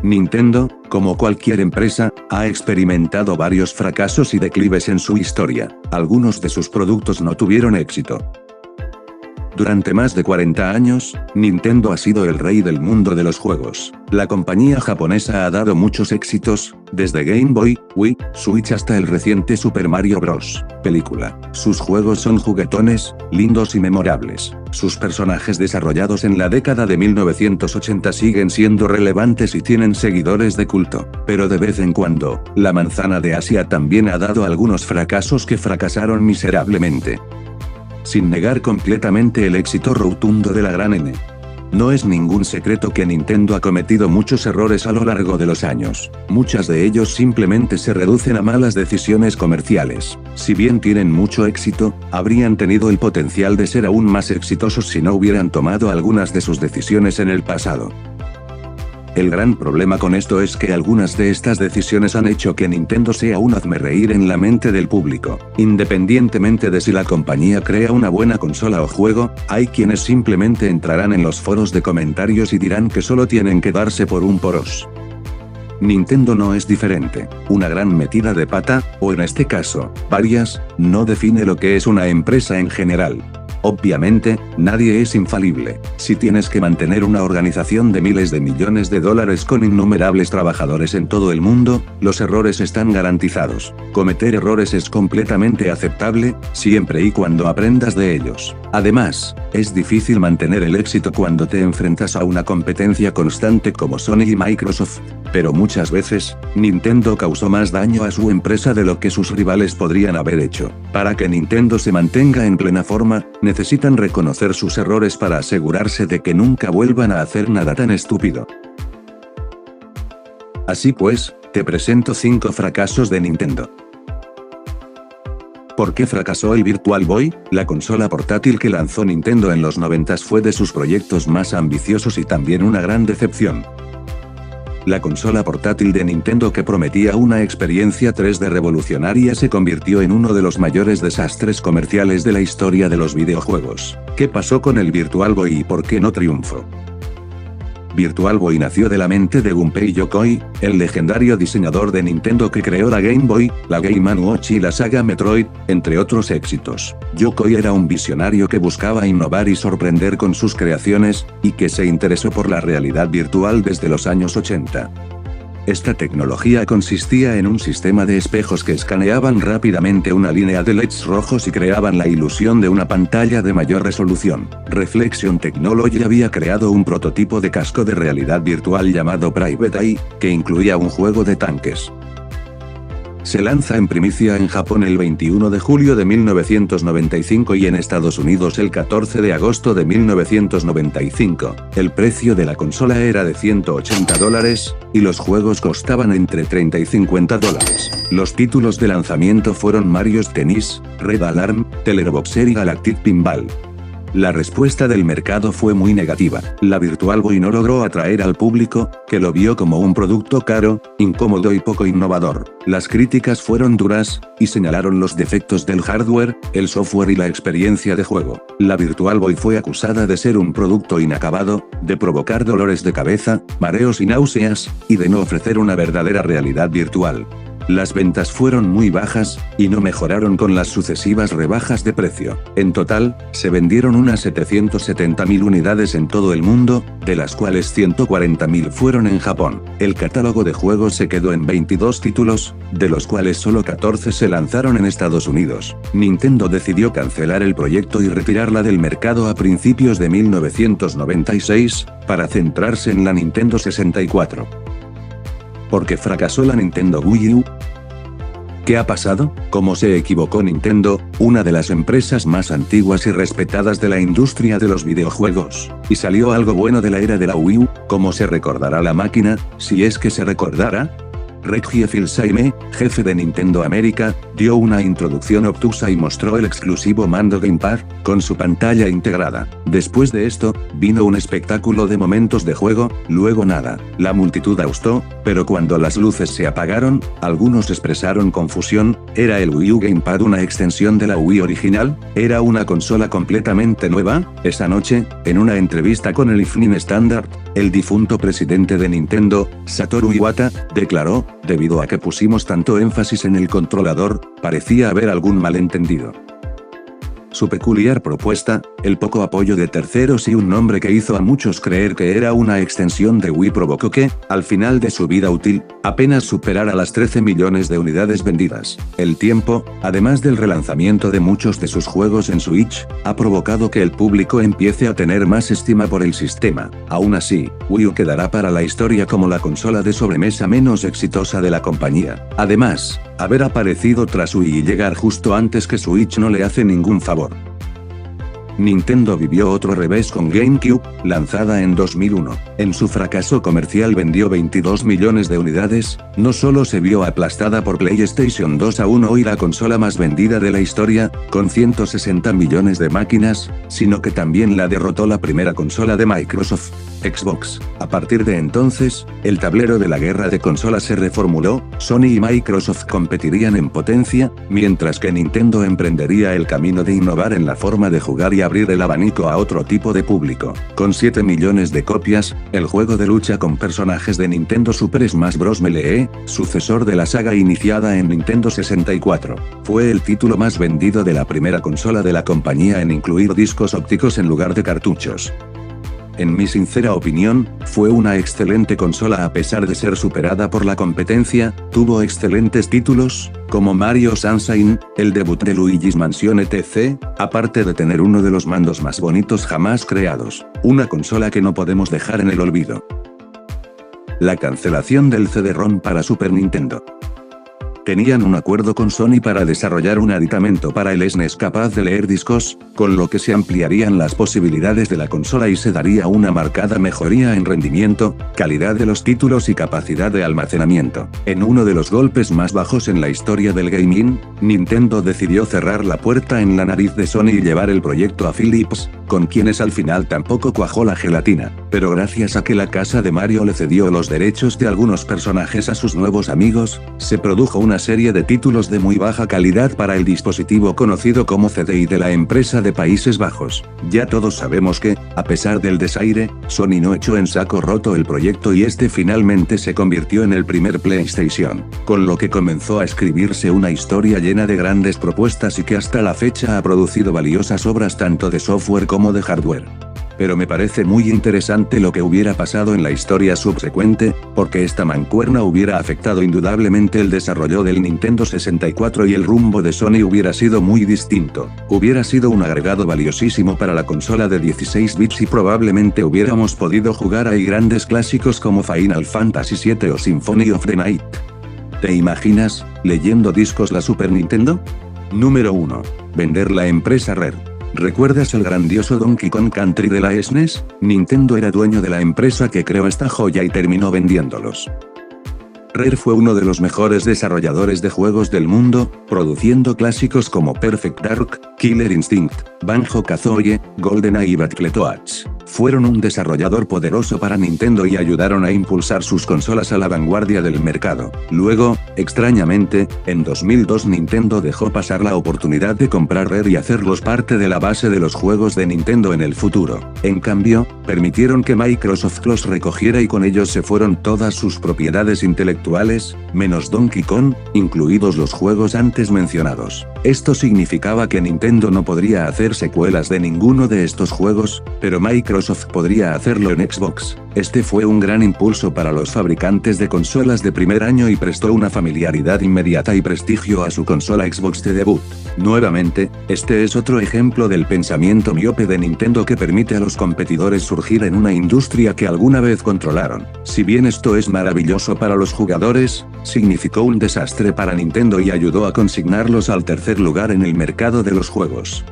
Nintendo, como cualquier empresa, ha experimentado varios fracasos y declives en su historia. Algunos de sus productos no tuvieron éxito. Durante más de 40 años, Nintendo ha sido el rey del mundo de los juegos. La compañía japonesa ha dado muchos éxitos, desde Game Boy, Wii, Switch hasta el reciente Super Mario Bros. Película. Sus juegos son juguetones, lindos y memorables. Sus personajes desarrollados en la década de 1980 siguen siendo relevantes y tienen seguidores de culto. Pero de vez en cuando, la manzana de Asia también ha dado algunos fracasos que fracasaron miserablemente. Sin negar completamente el éxito rotundo de la gran N. No es ningún secreto que Nintendo ha cometido muchos errores a lo largo de los años. Muchos de ellos simplemente se reducen a malas decisiones comerciales. Si bien tienen mucho éxito, habrían tenido el potencial de ser aún más exitosos si no hubieran tomado algunas de sus decisiones en el pasado. El gran problema con esto es que algunas de estas decisiones han hecho que Nintendo sea un hazmerreír en la mente del público. Independientemente de si la compañía crea una buena consola o juego, hay quienes simplemente entrarán en los foros de comentarios y dirán que solo tienen que darse por un poros. Nintendo no es diferente. Una gran metida de pata, o en este caso, varias, no define lo que es una empresa en general. Obviamente, nadie es infalible. Si tienes que mantener una organización de miles de millones de dólares con innumerables trabajadores en todo el mundo, los errores están garantizados. Cometer errores es completamente aceptable, siempre y cuando aprendas de ellos. Además, es difícil mantener el éxito cuando te enfrentas a una competencia constante como Sony y Microsoft. Pero muchas veces, Nintendo causó más daño a su empresa de lo que sus rivales podrían haber hecho. Para que Nintendo se mantenga en plena forma, necesitan reconocer sus errores para asegurarse de que nunca vuelvan a hacer nada tan estúpido. Así pues, te presento 5 fracasos de Nintendo. ¿Por qué fracasó el Virtual Boy? La consola portátil que lanzó Nintendo en los 90s fue de sus proyectos más ambiciosos y también una gran decepción. La consola portátil de Nintendo que prometía una experiencia 3D revolucionaria se convirtió en uno de los mayores desastres comerciales de la historia de los videojuegos. ¿Qué pasó con el Virtual Boy y por qué no triunfó? Virtual Boy nació de la mente de Gunpei Yokoi, el legendario diseñador de Nintendo que creó la Game Boy, la Game & Watch y la saga Metroid, entre otros éxitos. Yokoi era un visionario que buscaba innovar y sorprender con sus creaciones, y que se interesó por la realidad virtual desde los años 80. Esta tecnología consistía en un sistema de espejos que escaneaban rápidamente una línea de LEDs rojos y creaban la ilusión de una pantalla de mayor resolución. Reflection Technology había creado un prototipo de casco de realidad virtual llamado Private Eye, que incluía un juego de tanques. Se lanza en primicia en Japón el 21 de julio de 1995 y en Estados Unidos el 14 de agosto de 1995. El precio de la consola era de $180, y los juegos costaban entre $30 y $50. Los títulos de lanzamiento fueron Mario's Tennis, Red Alarm, Teleboxer y Galactic Pinball. La respuesta del mercado fue muy negativa. La Virtual Boy no logró atraer al público, que lo vio como un producto caro, incómodo y poco innovador. Las críticas fueron duras, y señalaron los defectos del hardware, el software y la experiencia de juego. La Virtual Boy fue acusada de ser un producto inacabado, de provocar dolores de cabeza, mareos y náuseas, y de no ofrecer una verdadera realidad virtual. Las ventas fueron muy bajas, y no mejoraron con las sucesivas rebajas de precio. En total, se vendieron unas 770.000 unidades en todo el mundo, de las cuales 140.000 fueron en Japón. El catálogo de juegos se quedó en 22 títulos, de los cuales solo 14 se lanzaron en Estados Unidos. Nintendo decidió cancelar el proyecto y retirarla del mercado a principios de 1996, para centrarse en la Nintendo 64. ¿Por qué fracasó la Nintendo Wii U? ¿Qué ha pasado? ¿Cómo se equivocó Nintendo, una de las empresas más antiguas y respetadas de la industria de los videojuegos? ¿Y salió algo bueno de la era de la Wii U? ¿Cómo se recordará la máquina, si es que se recordará? Reggie Fils-Aimé, jefe de Nintendo América, dio una introducción obtusa y mostró el exclusivo mando Gamepad, con su pantalla integrada. Después de esto, vino un espectáculo de momentos de juego, luego nada. La multitud austó, pero cuando las luces se apagaron, algunos expresaron confusión. ¿Era el Wii U Gamepad una extensión de la Wii original? ¿Era una consola completamente nueva? Esa noche, en una entrevista con el Evening Standard, el difunto presidente de Nintendo, Satoru Iwata, declaró: debido a que pusimos tanto énfasis en el controlador, parecía haber algún malentendido. Su peculiar propuesta, el poco apoyo de terceros y un nombre que hizo a muchos creer que era una extensión de Wii provocó que, al final de su vida útil, apenas superara las 13 millones de unidades vendidas. El tiempo, además del relanzamiento de muchos de sus juegos en Switch, ha provocado que el público empiece a tener más estima por el sistema. Aún así, Wii U quedará para la historia como la consola de sobremesa menos exitosa de la compañía. Además, haber aparecido tras Wii y llegar justo antes que Switch no le hace ningún favor. Nintendo vivió otro revés con GameCube, lanzada en 2001. En su fracaso comercial vendió 22 millones de unidades, no solo se vio aplastada por PlayStation 2 aún hoy la consola más vendida de la historia, con 160 millones de máquinas, sino que también la derrotó la primera consola de Microsoft, Xbox. A partir de entonces, el tablero de la guerra de consolas se reformuló, Sony y Microsoft competirían en potencia, mientras que Nintendo emprendería el camino de innovar en la forma de jugar y abrir el abanico a otro tipo de público. Con 7 millones de copias, el juego de lucha con personajes de Nintendo Super Smash Bros. Melee, sucesor de la saga iniciada en Nintendo 64, fue el título más vendido de la primera consola de la compañía en incluir discos ópticos en lugar de cartuchos. En mi sincera opinión, fue una excelente consola a pesar de ser superada por la competencia, tuvo excelentes títulos, como Mario Sunshine, el debut de Luigi's Mansion etc., aparte de tener uno de los mandos más bonitos jamás creados, una consola que no podemos dejar en el olvido. La cancelación del CD-ROM para Super Nintendo. Tenían un acuerdo con Sony para desarrollar un aditamento para el SNES capaz de leer discos, con lo que se ampliarían las posibilidades de la consola y se daría una marcada mejoría en rendimiento, calidad de los títulos y capacidad de almacenamiento. En uno de los golpes más bajos en la historia del gaming, Nintendo decidió cerrar la puerta en la nariz de Sony y llevar el proyecto a Philips, con quienes al final tampoco cuajó la gelatina, pero gracias a que la casa de Mario le cedió los derechos de algunos personajes a sus nuevos amigos, se produjo una serie de títulos de muy baja calidad para el dispositivo conocido como CDI de la empresa de Países Bajos. Ya todos sabemos que, a pesar del desaire, Sony no echó en saco roto el proyecto y este finalmente se convirtió en el primer PlayStation, con lo que comenzó a escribirse una historia llena de grandes propuestas y que hasta la fecha ha producido valiosas obras tanto de software como de hardware. Pero me parece muy interesante lo que hubiera pasado en la historia subsecuente, porque esta mancuerna hubiera afectado indudablemente el desarrollo del Nintendo 64 y el rumbo de Sony hubiera sido muy distinto. Hubiera sido un agregado valiosísimo para la consola de 16 bits y probablemente hubiéramos podido jugar ahí grandes clásicos como Final Fantasy VII o Symphony of the Night. ¿Te imaginas, leyendo discos la Super Nintendo? Número 1. Vender la empresa Rare. ¿Recuerdas el grandioso Donkey Kong Country de la SNES? Nintendo era dueño de la empresa que creó esta joya y terminó vendiéndolos. Rare fue uno de los mejores desarrolladores de juegos del mundo, produciendo clásicos como Perfect Dark, Killer Instinct, Banjo-Kazooie, GoldenEye y Battletoads. Fueron un desarrollador poderoso para Nintendo y ayudaron a impulsar sus consolas a la vanguardia del mercado. Luego, extrañamente, en 2002 Nintendo dejó pasar la oportunidad de comprar Rare y hacerlos parte de la base de los juegos de Nintendo en el futuro. En cambio, permitieron que Microsoft los recogiera y con ellos se fueron todas sus propiedades intelectuales, menos Donkey Kong, incluidos los juegos antes mencionados. Esto significaba que Nintendo no podría hacer secuelas de ninguno de estos juegos, pero Microsoft podría hacerlo en Xbox. Este fue un gran impulso para los fabricantes de consolas de primer año y prestó una familiaridad inmediata y prestigio a su consola Xbox de debut. Nuevamente, este es otro ejemplo del pensamiento miope de Nintendo que permite a los competidores surgir en una industria que alguna vez controlaron. Si bien esto es maravilloso para los jugadores, significó un desastre para Nintendo y ayudó a consignarlos al tercer lugar en el mercado de los juegos.